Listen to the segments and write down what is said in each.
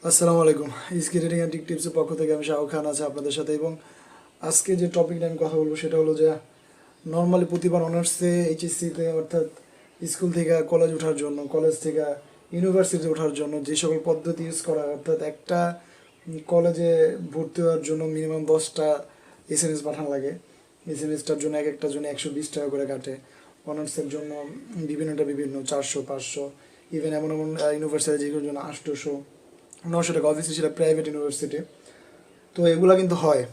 আসসালামু আলাইকুম। ইসকি reading and টিপসের পক্ষ থেকে আমি শাহ খান আছি আপনাদের সাথে। এবং আজকে যে টপিক নিয়ে আমি কথা বলবো সেটা হলো যে নর্মালি প্রতিবার অনার্সে এইচএসসিতে অর্থাৎ স্কুল থেকে কলেজ ওঠার জন্য, কলেজ থেকে ইউনিভার্সিটি ওঠার জন্য যে সকল পদ্ধতি ইউজ করা হয়, অর্থাৎ একটা কলেজে ভর্তি হওয়ার জন্য মিনিমাম 10টা এসএমএস পাঠানো লাগে। এসএমএসটার জন্য এক একটার জন্য 120 টাকা করে কাটে। অনার্সের জন্য বিভিন্ন 400 500, ইভেন এমন এমন ইউনিভার্সিটি যেগুলোর জন্য 800 900 টাকা। অবভিয়াসলি সেটা প্রাইভেট ইউনিভার্সিটি, তো এগুলা কিন্তু হয়।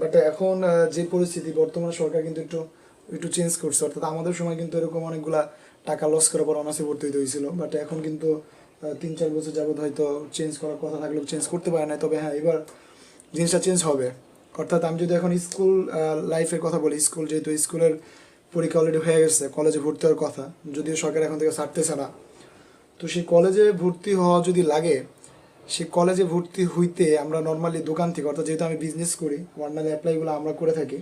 বাট এখন যে পরিস্থিতি, বর্তমানে সরকার কিন্তু একটু একটু চেঞ্জ করছে। অর্থাৎ আমাদের সময় কিন্তু এরকম অনেকগুলা টাকা লস করার পর অনার্সে ভর্তি হতে হয়েছিল, বাট এখন কিন্তু 3 4 বছর যাবত হয়তো চেঞ্জ করার কথা থাকলেও চেঞ্জ করতে পারে না। তবে হ্যাঁ, এবার জিনিসটা চেঞ্জ হবে। অর্থাৎ আমি যদি এখন স্কুল লাইফের কথা বলি, যেহেতু স্কুলের পরীক্ষা অলরেডি হয়ে গেছে, কলেজে ভর্তি হওয়ার কথা, যদিও সরকার এখন থেকে ছাড়তেছে না, তো সেই কলেজে ভর্তি হওয়া যদি লাগে, সে কলেজে ভর্তি হইতে আমরা নর্মালি দোকান থেকে, অর্থাৎ যেহেতু আমি বিজনেস করি, অনলাইন অ্যাপ্লাইগুলো আমরা করে থাকি,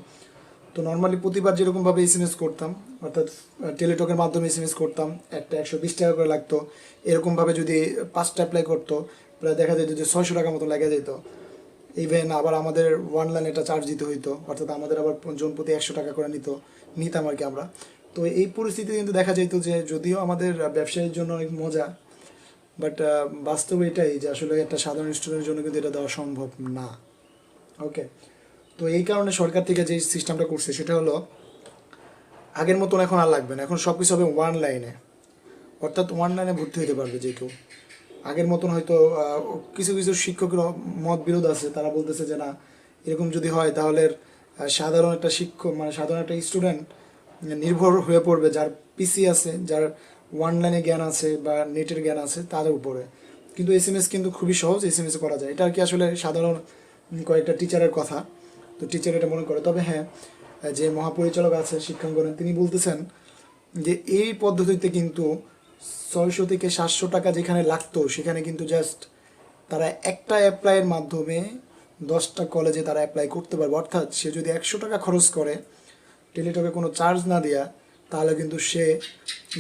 তো নর্মালি প্রতিবার যেরকমভাবে এসএমএস করতাম, অর্থাৎ টেলিটকের মাধ্যমে এসএমএস করতাম, একটা 120 টাকা করে লাগতো। এরকমভাবে যদি 5টা অ্যাপ্লাই করতো, প্রায় দেখা যেত যে 600 টাকা মতো লেগে যেত। ইভেন আবার আমাদের অনলাইন এটা চার্জ দিতে হইতো, অর্থাৎ আমাদের আবার জন প্রতি 100 টাকা করে নিতাম আর কি আমরা। তো এই পরিস্থিতি কিন্তু দেখা যেত যে যদিও আমাদের ব্যবসায়ীর জন্য অনেক মজা, বাট বাস্তবে এটাই যে আসলে একটা সাধারণ স্টুডেন্টের জন্য কিন্তু এটা দেওয়া সম্ভব না। ওকে, তো এই কারণে সরকার থেকে যে সিস্টেমটা করছে সেটা হলো আগের মতন এখন আর লাগবে না, এখন সব কিছু হবে অনলাইনে। অর্থাৎ অনলাইনে ভর্তি হতে পারবে যে কেউ। আগের মতন হয়তো কিছু কিছু শিক্ষকের মত বিরোধ আছে, তারা বলতেছে যে না, এরকম যদি হয় তাহলে সাধারণ একটা শিক্ষক, মানে সাধারণ একটা স্টুডেন্ট নির্ভর হয়ে পড়বে যার পিসি আছে, যার অনলাইনে জ্ঞান আছে বা নেটের জ্ঞান আছে তাদের উপরে। কিন্তু এসএমএস কিন্তু খুবই সহজ, এসএমএস করা যায়। এটা আর কি আসলে সাধারণ কয়েকটা টিচারের কথা, তো টিচার এটা মনে করে। তবে হ্যাঁ, যে মহাপরিচালক আছে শিক্ষাঙ্গনের, তিনি বলতেছেন যে এই পদ্ধতিতে কিন্তু 600 থেকে 700 টাকা যেখানে লাগতো, সেখানে কিন্তু জাস্ট তারা একটা অ্যাপ্লাইয়ের মাধ্যমে 10টা কলেজে তারা অ্যাপ্লাই করতে পারবে। অর্থাৎ সে যদি 100 টাকা খরচ করে টেলিটকে কোনো চার্জ না দেয়া, তাহলে কিন্তু সে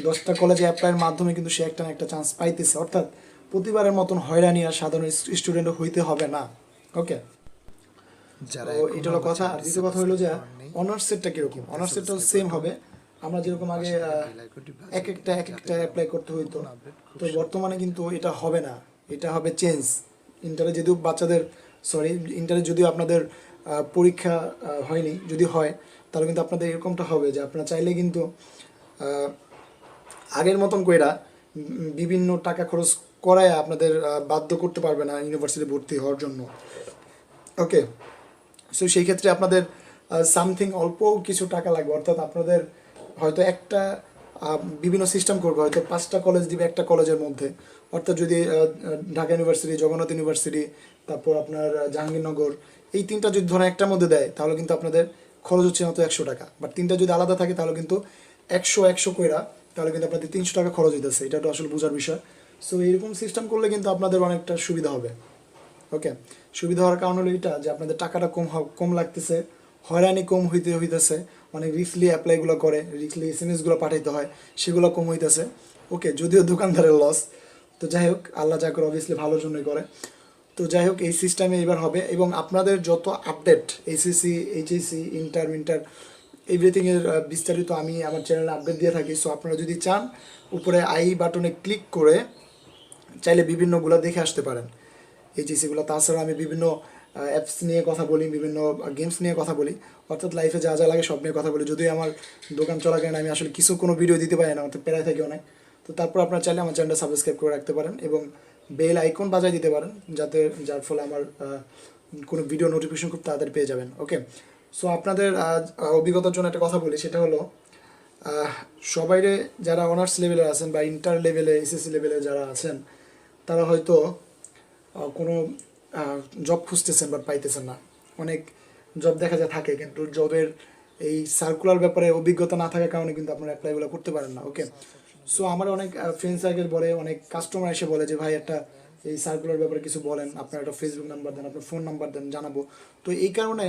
10টা কলেজে অ্যাপ্লাইয়ের মাধ্যমে কিন্তু সে একটা না একটা চান্স পাইতেছে। অর্থাৎ প্রতিবারের মতন হয়রানি আর সাধারণ স্টুডেন্ট হইতে হবে না। ওকে, তো এটা হলো কথা। আর দ্বিতীয় কথা হলো যে অনার্স সেটটা কীরকম, অনার্স সেটটাও সেম হবে। আমরা যেরকম আগে এক একটা অ্যাপ্লাই করতে হইতো, তো বর্তমানে কিন্তু এটা হবে না, এটা হবে চেঞ্জ। ইন্টারে যদিও ইন্টারে যদিও আপনাদের পরীক্ষা হয়নি, যদি হয় তাহলে কিন্তু আপনাদের এরকমটা হবে যে আপনারা চাইলে কিন্তু আগের মতন কইরা বিভিন্ন টাকা খরচ করায় আপনাদের বাধ্য করতে পারবে না ইউনিভার্সিটি ভর্তি হওয়ার জন্য। ওকে, সো সেই ক্ষেত্রে আপনাদের সামথিং অল্প কিছু টাকা লাগবে। অর্থাৎ আপনাদের হয়তো একটা বিভিন্ন সিস্টেম করবে, হয়তো 5টা কলেজ দিবে একটা কলেজের মধ্যে। অর্থাৎ যদি ঢাকা ইউনিভার্সিটি, জগন্নাথ ইউনিভার্সিটি, তারপর আপনার জাহাঙ্গীরনগর, এই 3টা যদি ধরেন একটার মধ্যে দেয়, তাহলে কিন্তু আপনাদের খরচ হচ্ছে মাত্র 100 টাকা। বাট 3টা যদি আলাদা থাকে তাহলে কিন্তু 100 কইরা, তাহলে কিন্তু আপনাদের 300 টাকা খরচ হইতেছে। এটা তো আসলে বোঝার বিষয়। সো এরকম সিস্টেম করলে কিন্তু আপনাদের অনেকটা সুবিধা হবে। ওকে, সুবিধা হওয়ার কারণ হলো এটা যে আপনাদের টাকাটা কম লাগতেছে, হয়রানি কম হইতেছে। অনেক রিস্কলি অ্যাপ্লাইগুলো করে, রিস্কলি এসএমএসগুলো পাঠাইতে হয়, সেগুলো কম হইতেছে। ওকে, যদিও দোকানদারের লস, তো যাই হোক, আল্লাহ যা করে অবভিয়াসলি ভালোর জন্যই করে। তো যাই হোক, এই সিস্টেমে এবার হবে। এবং আপনাদের যত আপডেট এসএসসি, এইচএসসি, ইন্টার এভরিথিংয়ের বিস্তারিত আমি আমার চ্যানেলে আপডেট দিয়ে থাকি। সো আপনারা যদি চান, উপরে আই বাটনে ক্লিক করে চাইলে বিভিন্নগুলো দেখে আসতে পারেন, এইচএসসিগুলো। তাছাড়া আমি বিভিন্ন অ্যাপস নিয়ে কথা বলি, বিভিন্ন গেমস নিয়ে কথা বলি, অর্থাৎ লাইফে যা যা লাগে সব নিয়ে কথা বলি। যদিও আমার দোকান চলাকালীন আমি আসলে কোনো ভিডিও দিতে পারি না, অর্থাৎ প্যারায় থাকি অনেক। তো তারপর আপনারা চাইলে আমার চ্যানেলটা সাবস্ক্রাইব করে রাখতে পারেন এবং বেল আইকন বাজায় দিতে পারেন, যার ফলে আমার কোনো ভিডিও নোটিফিকেশন খুব তাড়াতাড়ি পেয়ে যাবেন। ওকে, সো আপনাদের অভিজ্ঞতার জন্য একটা কথা বলি, সেটা হলো সবাইরে যারা অনার্স লেভেলে আছেন বা ইন্টার লেভেলে, এসএসসি লেভেলে যারা আছেন, তারা হয়তো কোনো জব খুঁজতেছেন বাট পাইতেছেন না। অনেক জব দেখা যায় থাকে, কিন্তু জবের এই সার্কুলার ব্যাপারে অভিজ্ঞতা না থাকার কারণে কিন্তু আপনারা অ্যাপ্লাইগুলো করতে পারেন না। ওকে, সো আমার অনেক ফ্রেন্ড সার্কেল বলে, অনেক কাস্টমার এসে বলে যে ভাই একটা এই সার্কুলার ব্যাপারে কিছু বলেন, আপনার একটা ফেসবুক নাম্বার দেন, আপনার ফোন নাম্বার দেন, জানাবো। তো এই কারণে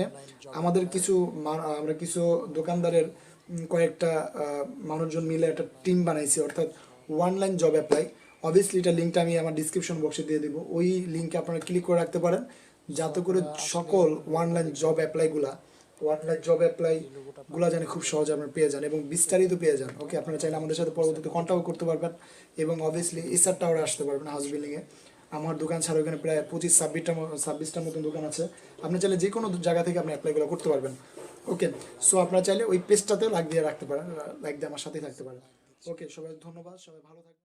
আমরা কিছু দোকানদারের কয়েকটা মানুষজন মিলে একটা টিম বানাইছি, অর্থাৎ অনলাইন জব অ্যাপ্লাই। অবভিয়াসলি এটা লিঙ্কটা আমি আমার ডিসক্রিপশন বক্সে দিয়ে দেবো, ওই লিঙ্কে আপনারা ক্লিক করে রাখতে পারেন যাতে করে সকল অনলাইন জব অ্যাপ্লাইগুলা যেন খুব সহজে আপনারা পেয়ে যান এবং বিস্তারিত পেয়ে যান। ওকে, আপনারা চাইলে আমাদের সাথে পরবর্তীতে কন্ট্যাক্ট করতে পারবেন এবং অবভিয়াসলি এসআর টাওয়ারে আসতে পারবেন হাউস বিল্ডিংয়ে। আমার দোকান ছাড়া ওখানে প্রায় 25-26টার মতন দোকান আছে, আপনি চাইলে যে কোনো জায়গা থেকে আপনি অ্যাপ্লাইগুলো করতে পারবেন। ওকে, সো আপনারা চাইলে ওই পেজটাতেও লাইক দিয়ে রাখতে পারেন, লাইক দিয়ে আমার সাথেই থাকতে পারেন। ওকে, সবাই ধন্যবাদ, সবাই ভালো থাকবেন।